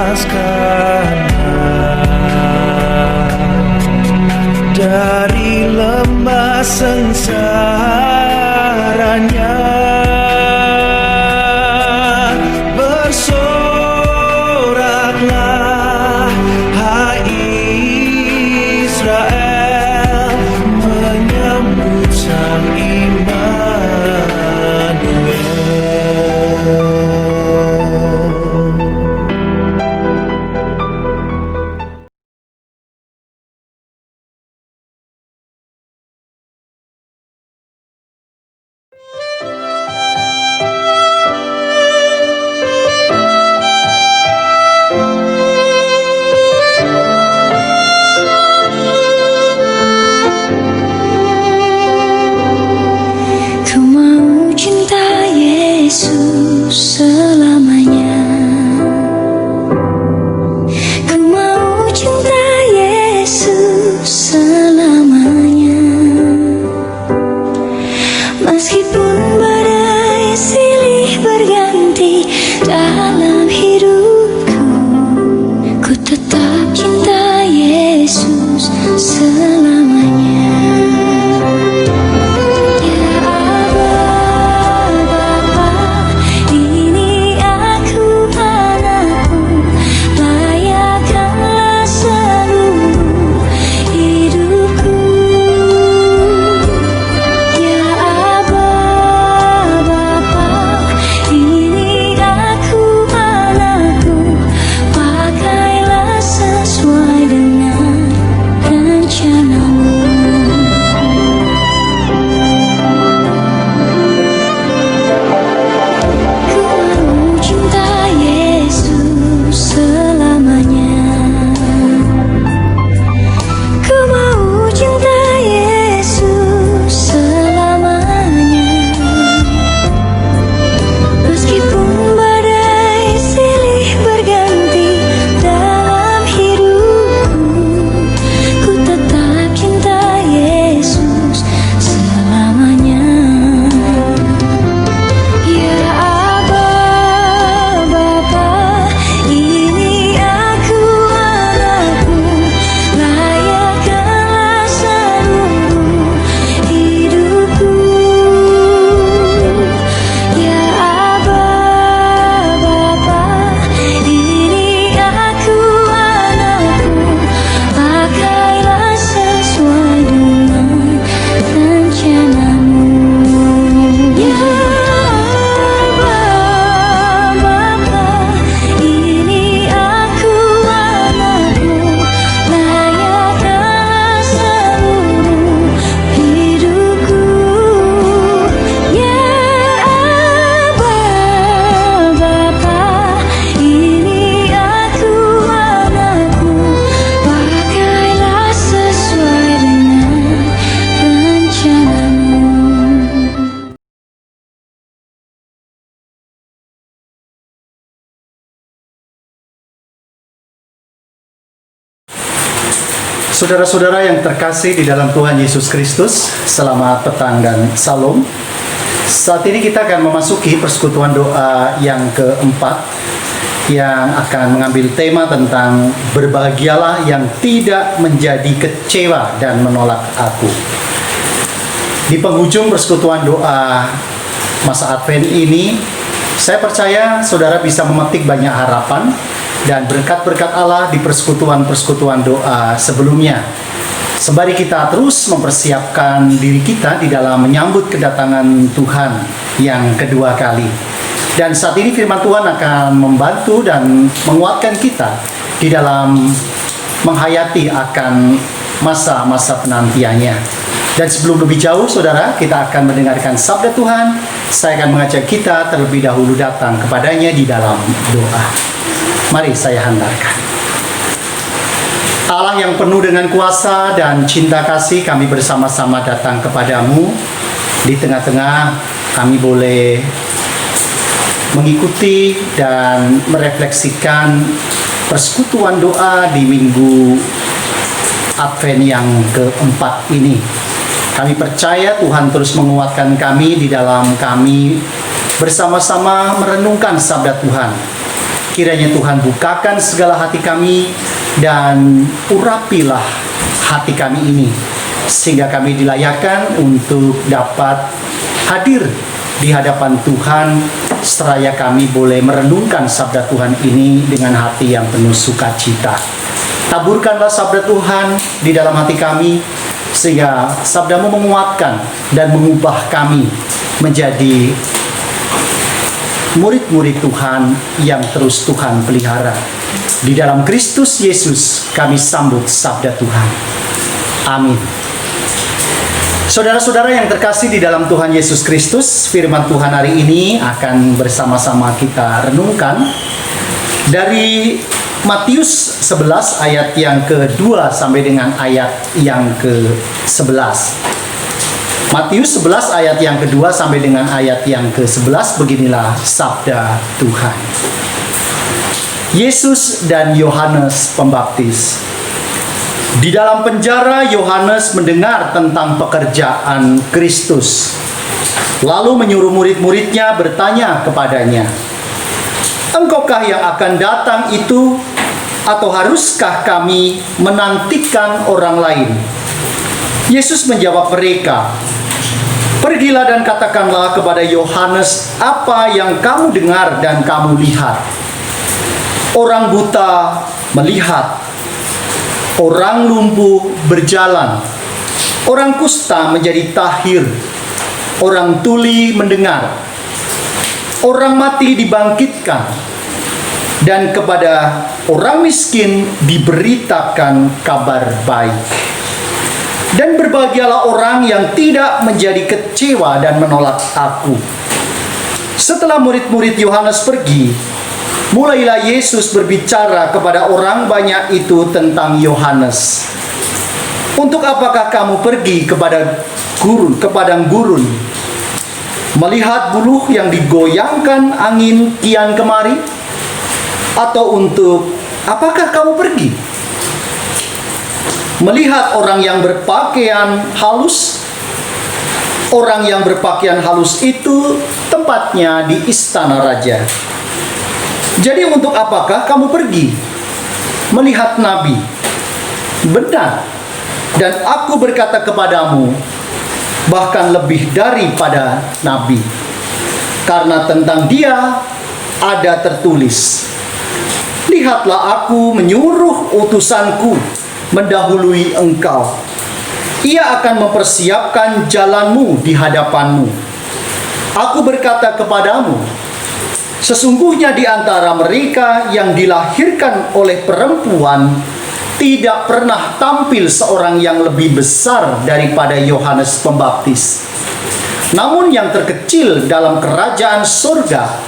lepaskan dari lembah sengsaranya. Bersoraklah, hai Israel, menyambut Sang Saudara-saudara yang terkasih di dalam Tuhan Yesus Kristus, selamat petang dan salam. Saat ini kita akan memasuki persekutuan doa yang keempat yang akan mengambil tema tentang berbahagialah yang tidak menjadi kecewa dan menolak aku. Di penghujung persekutuan doa masa Advent ini, saya percaya saudara bisa memetik banyak harapan dan berkat-berkat Allah di persekutuan-persekutuan doa sebelumnya. Sembari kita terus mempersiapkan diri kita di dalam menyambut kedatangan Tuhan yang kedua kali. Dan saat ini firman Tuhan akan membantu dan menguatkan kita di dalam menghayati akan masa-masa penantiannya. Dan sebelum lebih jauh, saudara, kita akan mendengarkan sabda Tuhan. Saya akan mengajak kita terlebih dahulu datang kepadanya di dalam doa. Mari saya hantarkan. Allah yang penuh dengan kuasa dan cinta kasih, kami bersama-sama datang kepadamu. Di tengah-tengah kami boleh mengikuti dan merefleksikan persekutuan doa di minggu Advent yang keempat ini. Kami percaya Tuhan terus menguatkan kami di dalam kami bersama-sama merenungkan sabda Tuhan. Kiranya Tuhan bukakan segala hati kami dan urapilah hati kami ini, sehingga kami dilayakkan untuk dapat hadir di hadapan Tuhan, seraya kami boleh merenungkan sabda Tuhan ini dengan hati yang penuh sukacita. Taburkanlah sabda Tuhan di dalam hati kami, sehingga sabdamu menguatkan dan mengubah kami menjadi murid-murid Tuhan yang terus Tuhan pelihara. Di dalam Kristus Yesus kami sambut sabda Tuhan. Amin. Saudara-saudara yang terkasih di dalam Tuhan Yesus Kristus, firman Tuhan hari ini akan bersama-sama kita renungkan dari Matius 11 ayat yang ke-2 sampai dengan ayat yang ke-11. Matius 11 ayat yang ke-2 sampai dengan ayat yang ke-11, beginilah sabda Tuhan. Yesus dan Yohanes Pembaptis. Di dalam penjara, Yohanes mendengar tentang pekerjaan Kristus, lalu menyuruh murid-muridnya bertanya kepadanya, "Engkaukah yang akan datang itu, atau haruskah kami menantikan orang lain?" Yesus menjawab mereka, "Pergilah dan katakanlah kepada Yohanes apa yang kamu dengar dan kamu lihat. Orang buta melihat, orang lumpuh berjalan, orang kusta menjadi tahir, orang tuli mendengar, orang mati dibangkitkan, dan kepada orang miskin diberitakan kabar baik. Dan berbahagialah orang yang tidak menjadi kecewa dan menolak aku." Setelah murid-murid Yohanes pergi, mulailah Yesus berbicara kepada orang banyak itu tentang Yohanes. "Untuk apakah kamu pergi ke padang gurun, melihat buluh yang digoyangkan angin kian kemari? Atau untuk apakah kamu pergi melihat orang yang berpakaian halus? Orang yang berpakaian halus itu tempatnya di istana raja. Jadi untuk apakah kamu pergi melihat nabi? Benar, dan aku berkata kepadamu, bahkan lebih daripada nabi. Karena tentang dia ada tertulis, 'Lihatlah aku menyuruh utusanku mendahului engkau. Ia akan mempersiapkan jalanmu di hadapanmu.' Aku berkata kepadamu, sesungguhnya di antara mereka yang dilahirkan oleh perempuan tidak pernah tampil seorang yang lebih besar daripada Yohanes Pembaptis. Namun yang terkecil dalam kerajaan surga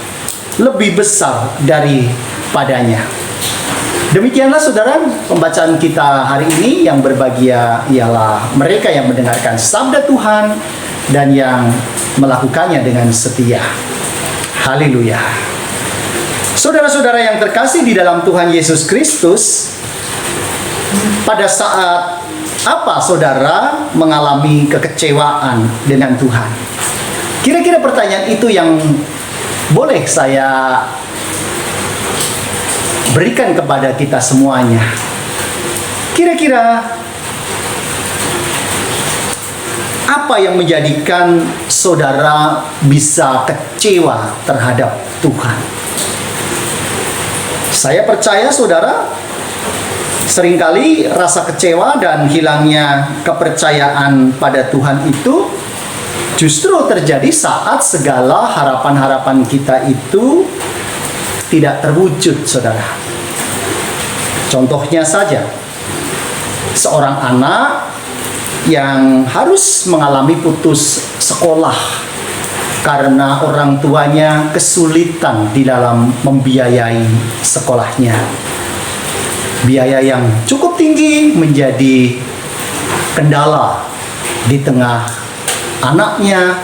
lebih besar daripadanya." Demikianlah saudara pembacaan kita hari ini. Yang berbahagia ialah mereka yang mendengarkan sabda Tuhan dan yang melakukannya dengan setia. Haleluya. Saudara-saudara yang terkasih di dalam Tuhan Yesus Kristus, pada saat apa saudara mengalami kekecewaan dengan Tuhan? Kira-kira pertanyaan itu yang boleh saya berikan kepada kita semuanya. Kira-kira apa yang menjadikan saudara bisa kecewa terhadap Tuhan? Saya percaya saudara, seringkali rasa kecewa dan hilangnya kepercayaan pada Tuhan itu justru terjadi saat segala harapan-harapan kita itu tidak terwujud, saudara. Contohnya saja, seorang anak yang harus mengalami putus sekolah karena orang tuanya kesulitan di dalam membiayai sekolahnya. Biaya yang cukup tinggi menjadi kendala di tengah anaknya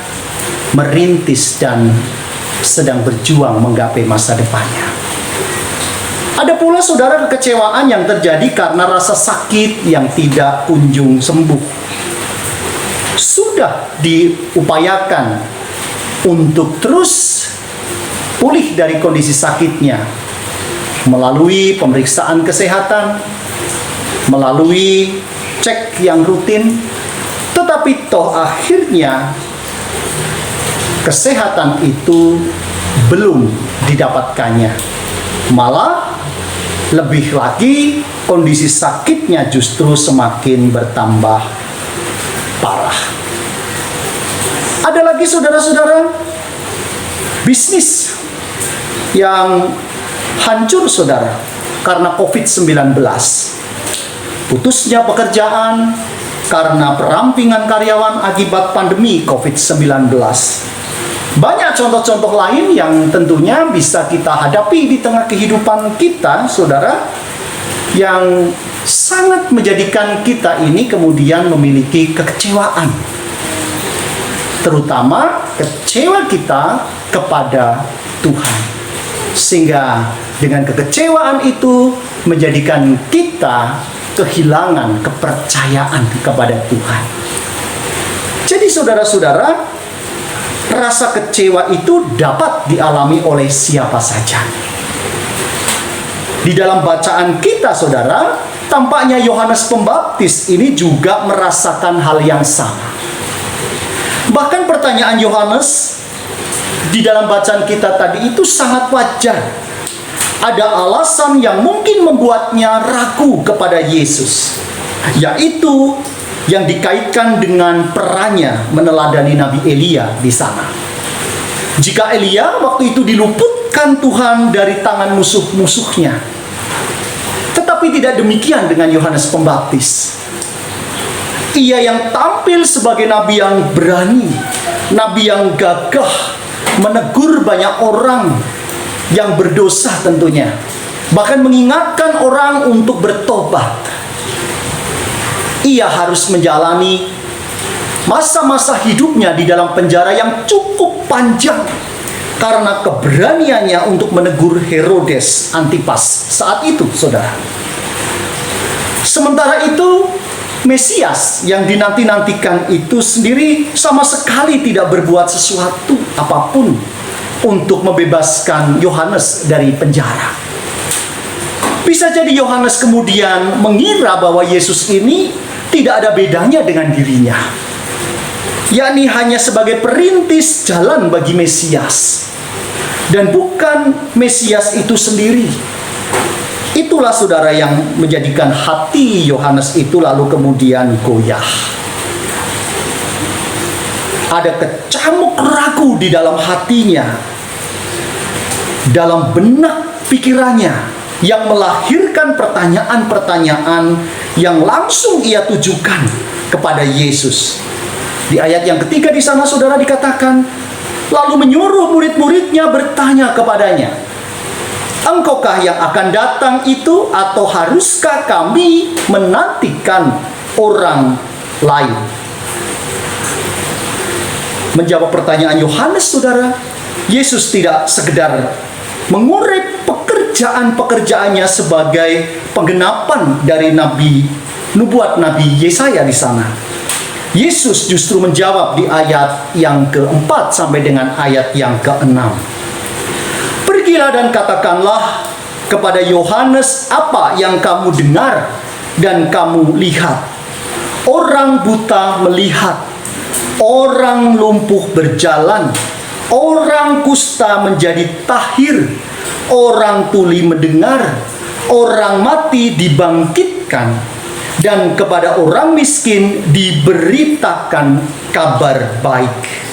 merintis dan sedang berjuang menggapai masa depannya. Ada pula saudara kekecewaan yang terjadi karena rasa sakit yang tidak kunjung sembuh. Sudah diupayakan untuk terus pulih dari kondisi sakitnya, melalui pemeriksaan kesehatan, melalui cek yang rutin, tetapi toh akhirnya kesehatan itu belum didapatkannya. Malah lebih lagi kondisi sakitnya justru semakin bertambah parah. Ada lagi saudara-saudara, bisnis yang hancur saudara karena COVID-19. Putusnya pekerjaan karena perampingan karyawan akibat pandemi COVID-19. Banyak contoh-contoh lain yang tentunya bisa kita hadapi di tengah kehidupan kita, saudara, yang sangat menjadikan kita ini kemudian memiliki kekecewaan. Terutama kecewa kita kepada Tuhan. Sehingga dengan kekecewaan itu menjadikan kita kehilangan kepercayaan kepada Tuhan. Jadi saudara-saudara, rasa kecewa itu dapat dialami oleh siapa saja. Di dalam bacaan kita saudara, tampaknya Yohanes Pembaptis ini juga merasakan hal yang sama. Bahkan pertanyaan Yohanes di dalam bacaan kita tadi itu sangat wajar. Ada alasan yang mungkin membuatnya ragu kepada Yesus, yaitu yang dikaitkan dengan perannya meneladani Nabi Elia di sana. Jika Elia waktu itu diluputkan Tuhan dari tangan musuh-musuhnya, tetapi tidak demikian dengan Yohanes Pembaptis. Ia yang tampil sebagai nabi yang berani, nabi yang gagah, menegur banyak orang yang berdosa tentunya, bahkan mengingatkan orang untuk bertobat. Ia harus menjalani masa-masa hidupnya di dalam penjara yang cukup panjang karena keberaniannya untuk menegur Herodes Antipas saat itu, saudara. Sementara itu, Mesias yang dinanti-nantikan itu sendiri sama sekali tidak berbuat sesuatu apapun untuk membebaskan Yohanes dari penjara. Bisa jadi Yohanes kemudian mengira bahwa Yesus ini tidak ada bedanya dengan dirinya, yakni hanya sebagai perintis jalan bagi Mesias, dan bukan Mesias itu sendiri. Itulah saudara yang menjadikan hati Yohanes itu lalu kemudian goyah. Ada kecamuk ragu di dalam hatinya, dalam benak pikirannya, yang melahirkan pertanyaan-pertanyaan yang langsung ia tujukan kepada Yesus. Di ayat yang ketiga di sana saudara dikatakan, lalu menyuruh murid-muridnya bertanya kepadanya, engkaukah yang akan datang itu, atau haruskah kami menantikan orang lain? Menjawab pertanyaan Yohanes, saudara, Yesus tidak sekedar mengurip pekerjaan-pekerjaannya sebagai penggenapan dari nubuat Nabi Yesaya di sana. Yesus justru menjawab di ayat yang keempat sampai dengan ayat yang keenam. Pergilah dan katakanlah kepada Yohanes apa yang kamu dengar dan kamu lihat. Orang buta melihat, orang lumpuh berjalan, orang kusta menjadi tahir, orang tuli mendengar, orang mati dibangkitkan, dan kepada orang miskin diberitakan kabar baik.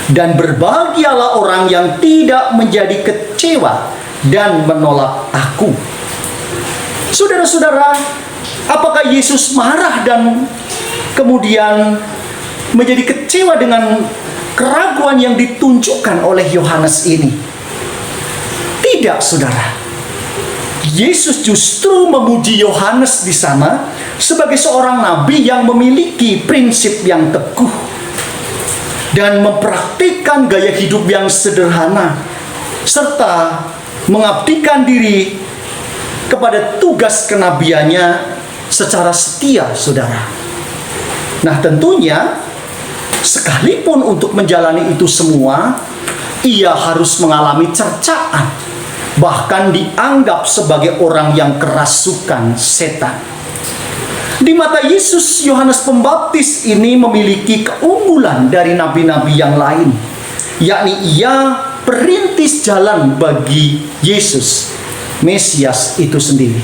Dan berbahagialah orang yang tidak menjadi kecewa dan menolak aku. Saudara-saudara, apakah Yesus marah dan kemudian menjadi kecewa dengan keraguan yang ditunjukkan oleh Yohanes ini? Tidak, saudara. Yesus justru memuji Yohanes di sana sebagai seorang nabi yang memiliki prinsip yang teguh dan mempraktikkan gaya hidup yang sederhana, serta mengabdikan diri kepada tugas kenabiannya secara setia, saudara. Nah, tentunya sekalipun untuk menjalani itu semua, ia harus mengalami cercaan, bahkan dianggap sebagai orang yang kerasukan setan. Di mata Yesus, Yohanes Pembaptis ini memiliki keunggulan dari nabi-nabi yang lain, yakni ia perintis jalan bagi Yesus, Mesias itu sendiri.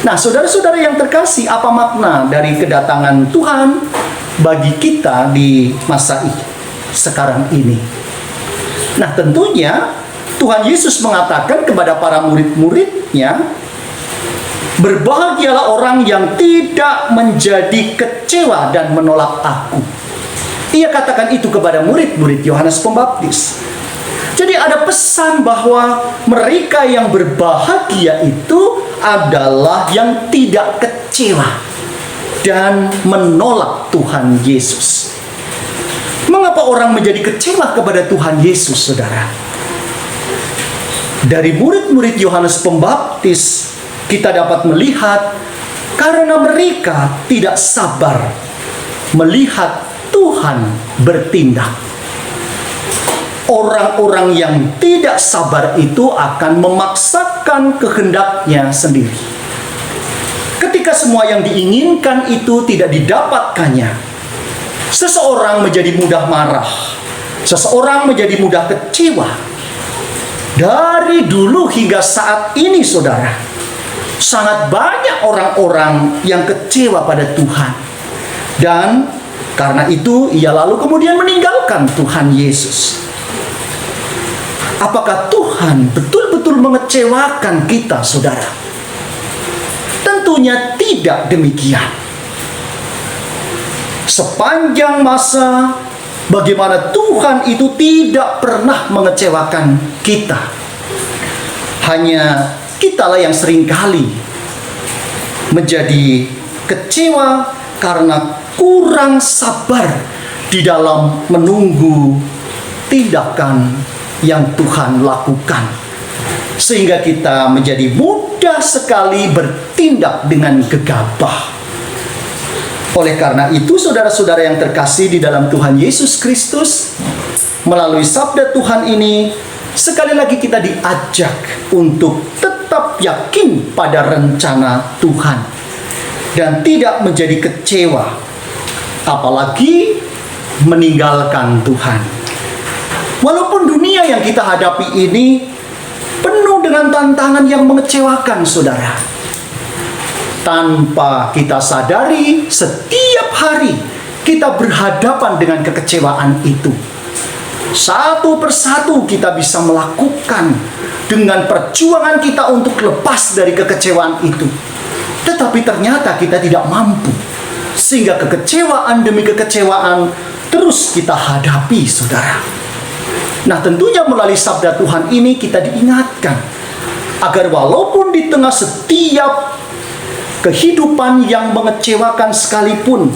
Nah, saudara-saudara yang terkasih, apa makna dari kedatangan Tuhan bagi kita di masa ini, sekarang ini? Nah, tentunya Tuhan Yesus mengatakan kepada para murid-muridnya, berbahagialah orang yang tidak menjadi kecewa dan menolak aku. Ia katakan itu kepada murid-murid Yohanes Pembaptis. Jadi ada pesan bahwa mereka yang berbahagia itu adalah yang tidak kecewa dan menolak Tuhan Yesus. Mengapa orang menjadi kecewa kepada Tuhan Yesus, saudara? Dari murid-murid Yohanes Pembaptis kita dapat melihat karena mereka tidak sabar melihat Tuhan bertindak. Orang-orang yang tidak sabar itu akan memaksakan kehendaknya sendiri. Ketika semua yang diinginkan itu tidak didapatkannya, seseorang menjadi mudah marah, seseorang menjadi mudah kecewa. Dari dulu hingga saat ini, saudara, sangat banyak orang-orang yang kecewa pada Tuhan. Dan karena itu ia lalu kemudian meninggalkan Tuhan Yesus. Apakah Tuhan betul-betul mengecewakan kita, saudara? Tentunya tidak demikian. Sepanjang masa, bagaimana Tuhan itu tidak pernah mengecewakan kita. Hanya kitalah yang seringkali menjadi kecewa karena kurang sabar di dalam menunggu tindakan yang Tuhan lakukan, sehingga kita menjadi mudah sekali bertindak dengan gegabah. Oleh karena itu, saudara-saudara yang terkasih di dalam Tuhan Yesus Kristus, melalui sabda Tuhan ini, sekali lagi kita diajak untuk tetap yakin pada rencana Tuhan dan tidak menjadi kecewa, apalagi meninggalkan Tuhan. Walaupun dunia yang kita hadapi ini penuh dengan tantangan yang mengecewakan, saudara, tanpa kita sadari, setiap hari kita berhadapan dengan kekecewaan itu. Satu persatu kita bisa melakukan dengan perjuangan kita untuk lepas dari kekecewaan itu. Tetapi ternyata kita tidak mampu, sehingga kekecewaan demi kekecewaan terus kita hadapi, saudara. Nah, tentunya melalui sabda Tuhan ini kita diingatkan agar walaupun di tengah setiap kehidupan yang mengecewakan sekalipun,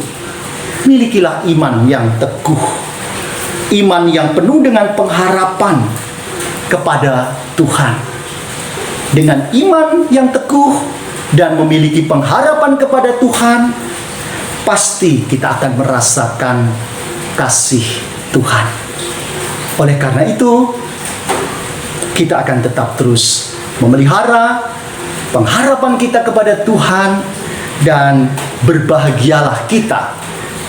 milikilah iman yang teguh, iman yang penuh dengan pengharapan kepada Tuhan. Dengan iman yang teguh dan memiliki pengharapan kepada Tuhan, pasti kita akan merasakan kasih Tuhan. Oleh karena itu, kita akan tetap terus memelihara pengharapan kita kepada Tuhan, dan berbahagialah kita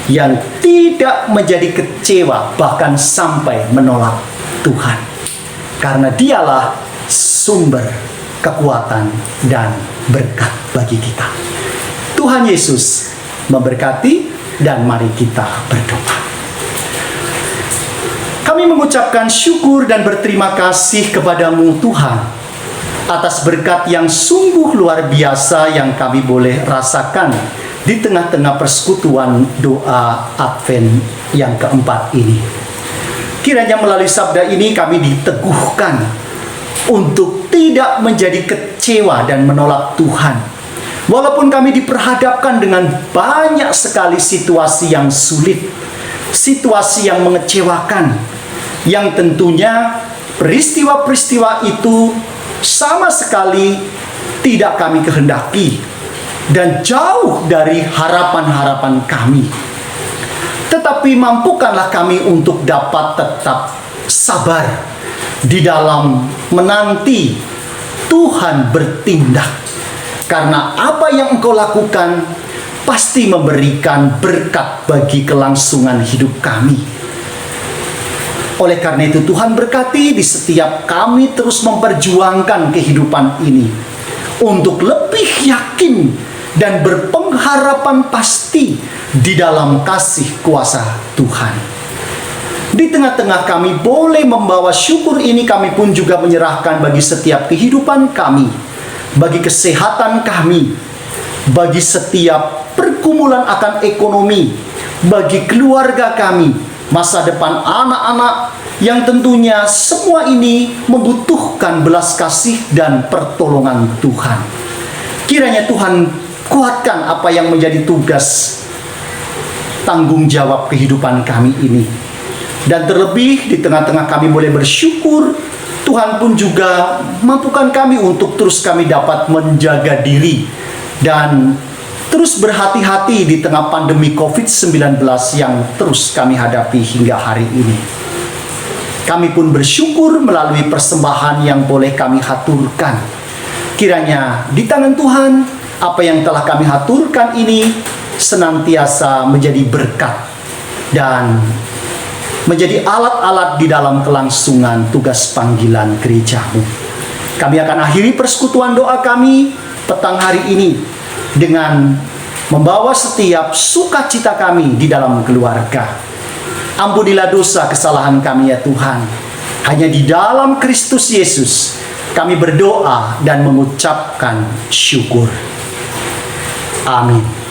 yang tidak menjadi kecewa bahkan sampai menolak Tuhan, karena Dialah sumber kekuatan dan berkat bagi kita. Tuhan Yesus memberkati, dan mari kita berdoa. Kami mengucapkan syukur dan berterima kasih kepadamu, Tuhan, atas berkat yang sungguh luar biasa yang kami boleh rasakan di tengah-tengah persekutuan doa Advent yang keempat ini. Kiranya melalui sabda ini kami diteguhkan untuk tidak menjadi kecewa dan menolak Tuhan. Walaupun kami diperhadapkan dengan banyak sekali situasi yang sulit, situasi yang mengecewakan, yang tentunya peristiwa-peristiwa itu sama sekali tidak kami kehendaki dan jauh dari harapan-harapan kami. Tetapi mampukanlah kami untuk dapat tetap sabar di dalam menanti Tuhan bertindak. Karena apa yang engkau lakukan pasti memberikan berkat bagi kelangsungan hidup kami. Oleh karena itu Tuhan berkati di setiap kami terus memperjuangkan kehidupan ini untuk lebih yakin dan berpengharapan pasti di dalam kasih kuasa Tuhan. Di tengah-tengah kami boleh membawa syukur ini, kami pun juga menyerahkan bagi setiap kehidupan kami, bagi kesehatan kami, bagi setiap pergumulan akan ekonomi, bagi keluarga kami, masa depan anak-anak yang tentunya semua ini membutuhkan belas kasih dan pertolongan Tuhan. Kiranya Tuhan kuatkan apa yang menjadi tugas tanggung jawab kehidupan kami ini. Dan terlebih di tengah-tengah kami boleh bersyukur, Tuhan pun juga mampukan kami untuk terus kami dapat menjaga diri dan terus berhati-hati di tengah pandemi COVID-19 yang terus kami hadapi hingga hari ini. Kami pun bersyukur melalui persembahan yang boleh kami haturkan. Kiranya di tangan Tuhan, apa yang telah kami haturkan ini senantiasa menjadi berkat dan menjadi alat-alat di dalam kelangsungan tugas panggilan gerejamu. Kami akan akhiri persekutuan doa kami petang hari ini dengan membawa setiap sukacita kami di dalam keluarga. Ampunilah dosa kesalahan kami ya Tuhan. Hanya di dalam Kristus Yesus kami berdoa dan mengucapkan syukur. Amin.